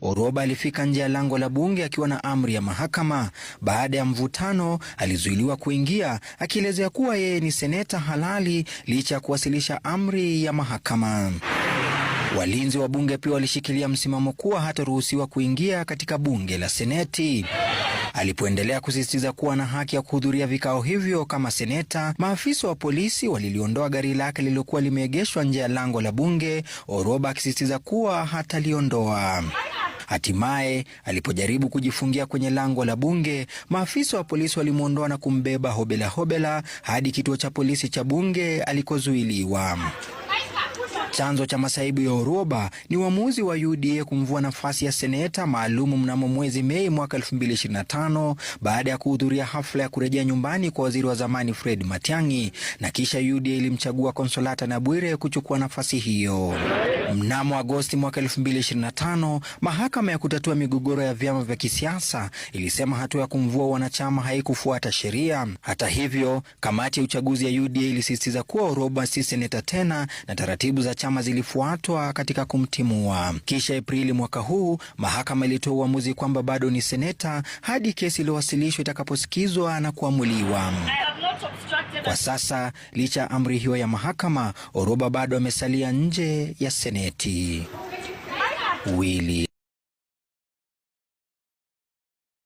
Oroba alifika nje ya lango la bunge akiwa na amri ya mahakama. Baada ya mvutano, alizuiliwa kuingia, akielezea kuwa yeye ni seneta halali licha ya kuwasilisha amri ya mahakama. Walinzi wa bunge pia walishikilia msimamo kuwa hataruhusiwa kuingia katika bunge la Seneti. Alipoendelea kusisitiza kuwa na haki ya kuhudhuria vikao hivyo kama seneta, maafisa wa polisi waliliondoa gari lake lililokuwa limeegeshwa nje ya lango la bunge, Oroba akisisitiza kuwa hataliondoa. Hatimaye, alipojaribu kujifungia kwenye lango la bunge, maafisa wa polisi walimwondoa na kumbeba hobela hobela hadi kituo cha polisi cha bunge alikozuiliwa. Chanzo cha masaibu ya Oroba ni uamuzi wa UDA kumvua nafasi ya seneta maalumu mnamo mwezi Mei mwaka 2025 baada ya kuhudhuria hafla ya kurejea nyumbani kwa waziri wa zamani Fred Matiang'i, na kisha UDA ilimchagua Consolata Nabwire kuchukua nafasi hiyo. Mnamo Agosti mwaka 2025, mahakama ya kutatua migogoro ya vyama vya kisiasa ilisema hatua ya kumvua wanachama haikufuata sheria. Hata hivyo, kamati ya uchaguzi ya UDA ilisisitiza kuwa Oroba si seneta tena na taratibu za chama zilifuatwa katika kumtimua. Kisha Aprili mwaka huu, mahakama ilitoa uamuzi kwamba bado ni seneta hadi kesi iliyowasilishwa itakaposikizwa na kuamuliwa. Kwa sasa, licha ya amri hiyo ya mahakama, Oroba bado amesalia nje ya Seneti. Willy